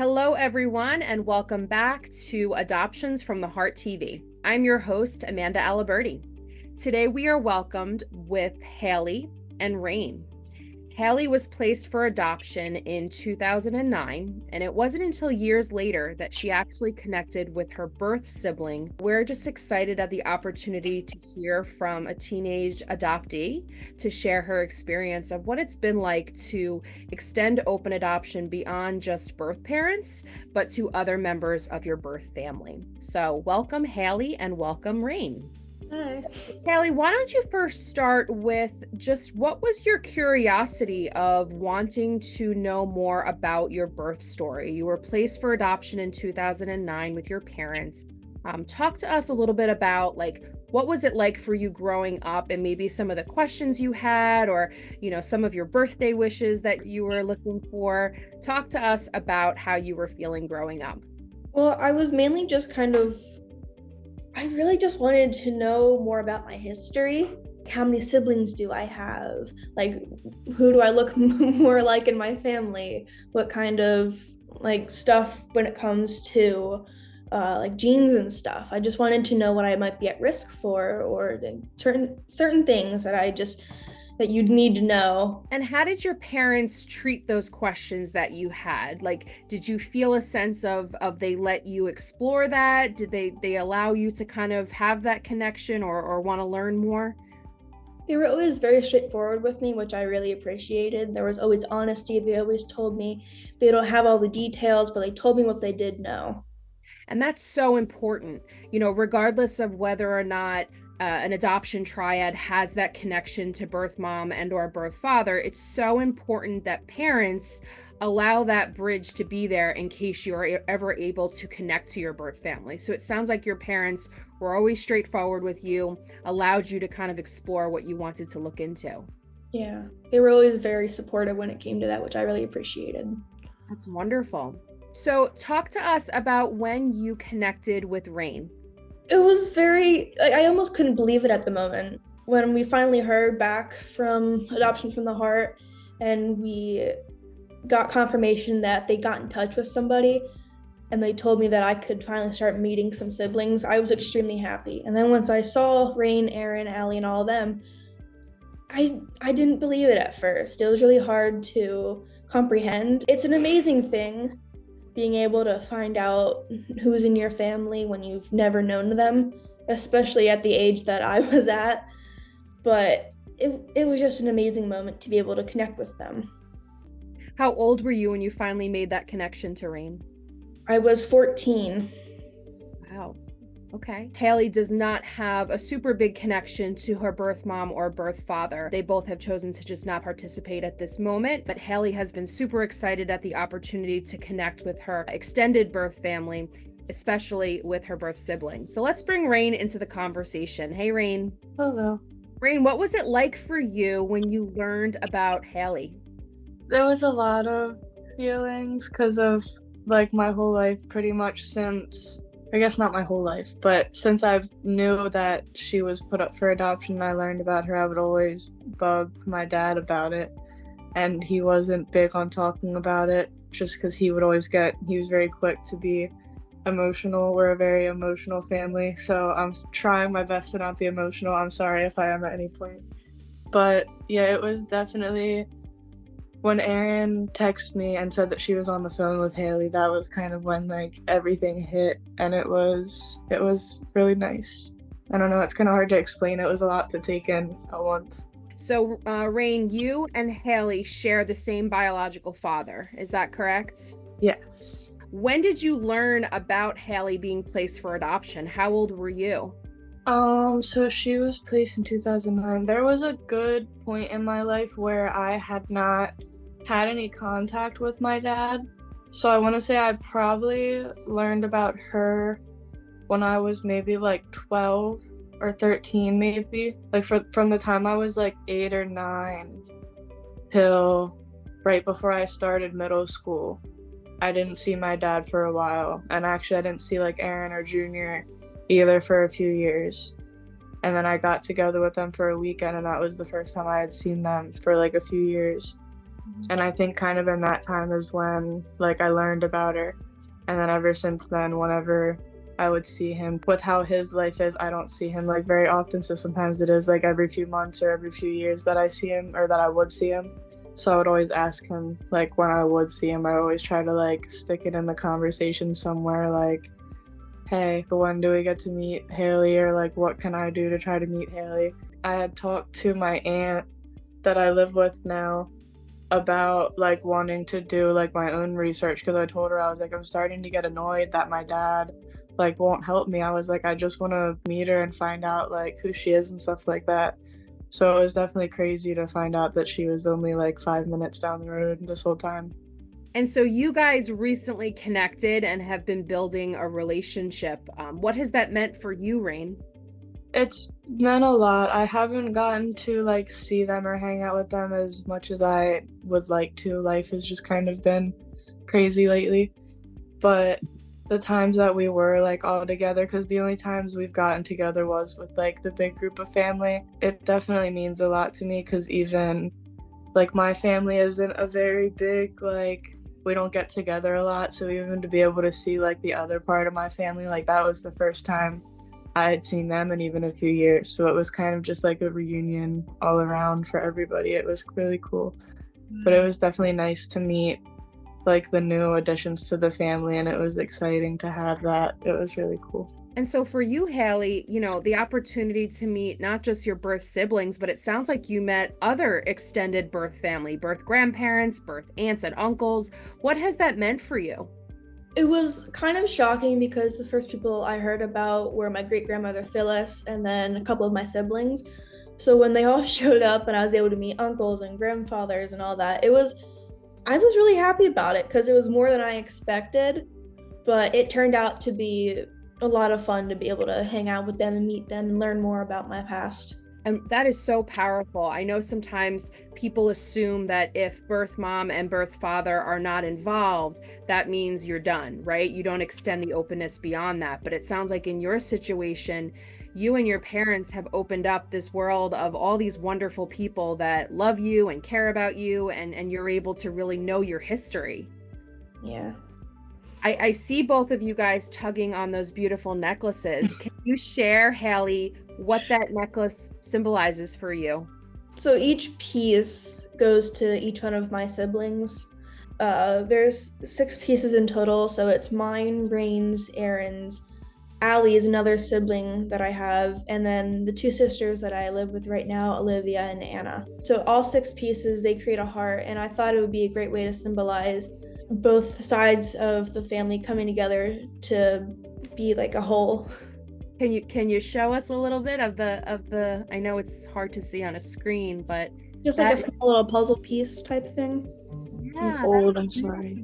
Hello, everyone, and welcome back to Adoptions from the Heart TV. I'm your host, Amanda Aliberti. Today, we are welcomed with Hailey and Rain. Hailey was placed for adoption in 2009, and it wasn't until years later that she actually connected with her birth sibling. We're just excited at the opportunity to hear from a teenage adoptee to share her experience of what it's been like to extend open adoption beyond just birth parents, but to other members of your birth family. So welcome, Hailey, and welcome, Rain. Hi. Hailey, why don't you first start with just what was your curiosity of wanting to know more about your birth story? You were placed for adoption in 2009 with your parents. Talk to us a little bit about what was it like for you growing up and maybe some of the questions you had or, some of your birthday wishes that you were looking for. Talk to us about how you were feeling growing up. Well, I was mainly just I really just wanted to know more about my history. How many siblings do I have? Who do I look more like in my family? What kind of stuff when it comes to genes and stuff. I just wanted to know what I might be at risk for, or certain things that you'd need to know. And how did your parents treat those questions that you had? Did you feel a sense of they let you explore that? Did they allow you to kind of have that connection or want to learn more? They were always very straightforward with me, which I really appreciated. There was always honesty. They always told me they don't have all the details, but they told me what they did know. And that's so important, regardless of whether or not an adoption triad has that connection to birth mom and or birth father. It's so important that parents allow that bridge to be there in case you're ever able to connect to your birth family. So it sounds like your parents were always straightforward with you, allowed you to kind of explore what you wanted to look into. Yeah, they were always very supportive when it came to that, which I really appreciated. That's wonderful. So talk to us about when you connected with Rain. It was I almost couldn't believe it at the moment when we finally heard back from Adoption from the Heart and we got confirmation that they got in touch with somebody and they told me that I could finally start meeting some siblings. I was extremely happy. And then once I saw Rain, Aaron, Allie, and all of them, I didn't believe it at first. It was really hard to comprehend. It's an amazing thing being able to find out who's in your family when you've never known them, especially at the age that I was at. But it was just an amazing moment to be able to connect with them. How old were you when you finally made that connection to Rain? I was 14. Wow. Okay. Hailey does not have a super big connection to her birth mom or birth father. They both have chosen to just not participate at this moment, but Hailey has been super excited at the opportunity to connect with her extended birth family, especially with her birth siblings. So let's bring Rain into the conversation. Hey, Rain. Hello. Rain, what was it like for you when you learned about Hailey? There was a lot of feelings because of my whole life, pretty much since, I guess not my whole life, but since I knew that she was put up for adoption and I learned about her, I would always bug my dad about it. And he wasn't big on talking about it just because he was very quick to be emotional. We're a very emotional family, so I'm trying my best to not be emotional. I'm sorry if I am at any point. But yeah, it was definitely when Erin texted me and said that she was on the phone with Hailey, that was kind of when everything hit, and it was really nice. I don't know, it's kind of hard to explain. It was a lot to take in at once. So, Rain, you and Hailey share the same biological father. Is that correct? Yes. When did you learn about Hailey being placed for adoption? How old were you? So she was placed in 2009. There was a good point in my life where I had not had any contact with my dad. So I want to say I probably learned about her when I was maybe 12 or 13, maybe. From the time I was 8 or 9 till right before I started middle school. I didn't see my dad for a while. And actually I didn't see Aaron or Junior either for a few years. And then I got together with them for a weekend, and that was the first time I had seen them for a few years. And I think kind of in that time is when like I learned about her. And then ever since then, whenever I would see him with how his life is, I don't see him like very often. So sometimes it is like every few months or every few years that I see him or that I would see him. So I would always ask him, like when I would see him, I'd always try to like stick it in the conversation somewhere like, hey, when do we get to meet Hailey? Or like, what can I do to try to meet Hailey? I had talked to my aunt that I live with now about like wanting to do like my own research because I told her I was like I'm starting to get annoyed that my dad like won't help me. I was like I just want to meet her and find out like who she is and stuff like that. So it was definitely crazy to find out that she was only like 5 minutes down the road this whole time. And so you guys recently connected and have been building a relationship. What has that meant for you, Rain? It's meant a lot. I haven't gotten to like see them or hang out with them as much as I would like to. Life has just kind of been crazy lately. But the times that we were like all together, because the only times we've gotten together was with like the big group of family, it definitely means a lot to me because even like my family isn't a very big, like we don't get together a lot. So even to be able to see like the other part of my family, like that was the first time I had seen them in even a few years. So it was kind of just like a reunion all around for everybody. It was really cool. But it was definitely nice to meet like the new additions to the family, and it was exciting to have that. It was really cool. And so for you, Hailey, you know, the opportunity to meet not just your birth siblings, but it sounds like you met other extended birth family, birth grandparents, birth aunts and uncles. What has that meant for you? It was kind of shocking because the first people I heard about were my great grandmother Phyllis and then a couple of my siblings. So when they all showed up and I was able to meet uncles and grandfathers and all that, I was really happy about it because it was more than I expected, but it turned out to be a lot of fun to be able to hang out with them and meet them and learn more about my past. And that is so powerful. I know sometimes people assume that if birth mom and birth father are not involved, that means you're done, right? You don't extend the openness beyond that. But it sounds like in your situation, you and your parents have opened up this world of all these wonderful people that love you and care about you, and you're able to really know your history. Yeah. I see both of you guys tugging on those beautiful necklaces. Can you share, Hailey, what that necklace symbolizes for you? So each piece goes to each one of my siblings. There's 6 pieces in total, so it's mine, Rain's, Aaron's. Allie is another sibling that I have, and then the 2 sisters that I live with right now, Olivia and Anna. So all 6 pieces, they create a heart, and I thought it would be a great way to symbolize both sides of the family coming together to be like a whole. Can you show us a little bit of the I know it's hard to see on a screen, but Just like a small little puzzle piece type thing. yeah, I'm sorry.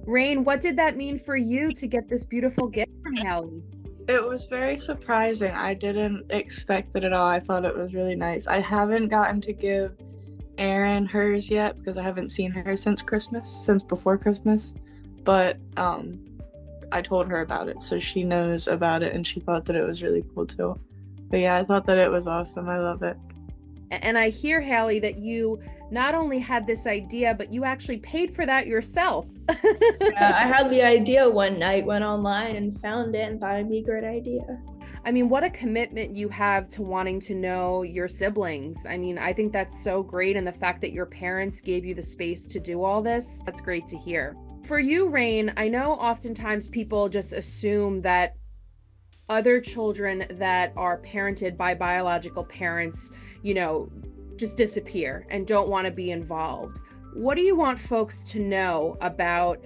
Rain, what did that mean for you to get this beautiful gift from Hailey? It was very surprising. I didn't expect it at all. I thought it was really nice. I haven't gotten to give Erin hers yet because I haven't seen her since before Christmas. But I told her about it, so she knows about it and she thought that it was really cool too. But yeah, I thought that it was awesome. I love it. And I hear, Hailey, that you not only had this idea, but you actually paid for that yourself. Yeah, I had the idea one night, went online and found it and thought it'd be a great idea. I mean, what a commitment you have to wanting to know your siblings. I mean, I think that's so great. And the fact that your parents gave you the space to do all this, that's great to hear. For you, Rain, I know oftentimes people just assume that other children that are parented by biological parents, you know, just disappear and don't want to be involved. What do you want folks to know about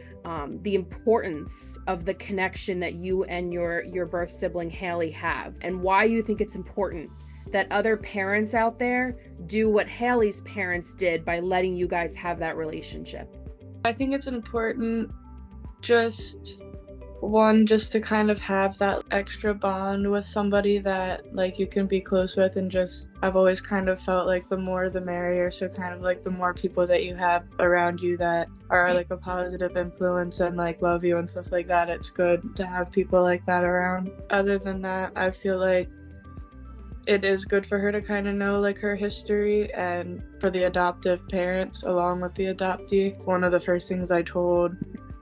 the importance of the connection that you and your birth sibling Hailey have, and why you think it's important that other parents out there do what Hailey's parents did by letting you guys have that relationship? I think it's important just to kind of have that extra bond with somebody that like you can be close with, and just I've always kind of felt like the more the merrier. So kind of like the more people that you have around you that are like a positive influence and like love you and stuff like that, it's good to have people like that around. Other than that, I feel like it is good for her to kind of know like her history, and for the adoptive parents along with the adoptee. One of the first things I told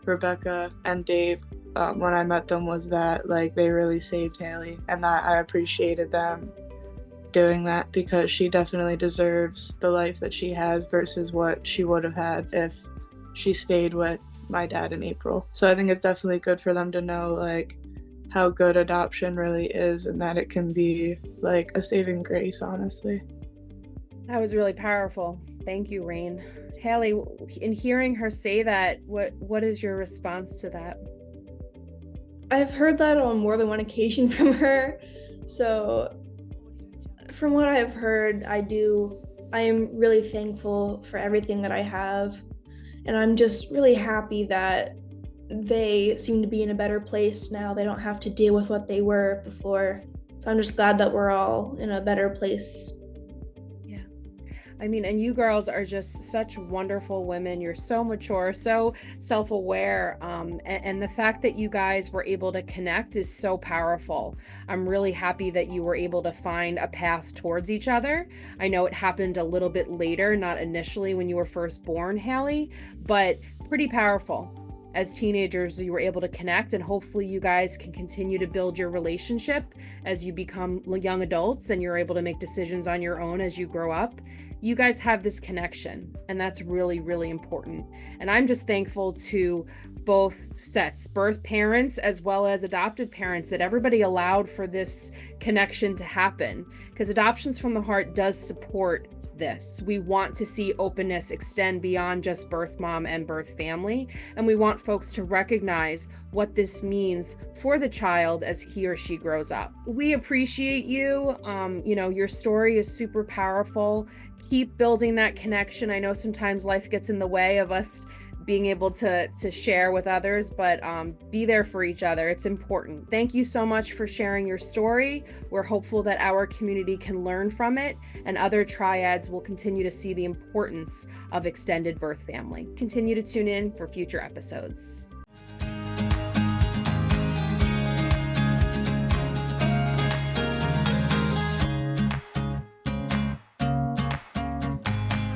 Rebecca and Dave when I met them was that like they really saved Hailey, and that I appreciated them doing that, because she definitely deserves the life that she has versus what she would have had if she stayed with my dad in April. So I think it's definitely good for them to know like how good adoption really is, and that it can be like a saving grace, honestly. That was really powerful. Thank you, Rain. Hailey, in hearing her say that, what is your response to that? I've heard that on more than one occasion from her. So from what I've heard, I am really thankful for everything that I have. And I'm just really happy that they seem to be in a better place now. They don't have to deal with what they were before. So I'm just glad that we're all in a better place. Yeah. I mean, and you girls are just such wonderful women. You're so mature, so self-aware. And the fact that you guys were able to connect is so powerful. I'm really happy that you were able to find a path towards each other. I know it happened a little bit later, not initially when you were first born, Hailey, but pretty powerful. As teenagers, you were able to connect, and hopefully you guys can continue to build your relationship as you become young adults and you're able to make decisions on your own as you grow up. You guys have this connection, and that's really, really important. And I'm just thankful to both sets, birth parents as well as adopted parents, that everybody allowed for this connection to happen, because Adoptions from the Heart does support this. We want to see openness extend beyond just birth mom and birth family, and we want folks to recognize what this means for the child as he or she grows up. We appreciate you. Your story is super powerful. Keep building that connection. I know sometimes life gets in the way of us being able to share with others, but be there for each other. It's important. Thank you so much for sharing your story. We're hopeful that our community can learn from it, and other triads will continue to see the importance of extended birth family. Continue to tune in for future episodes.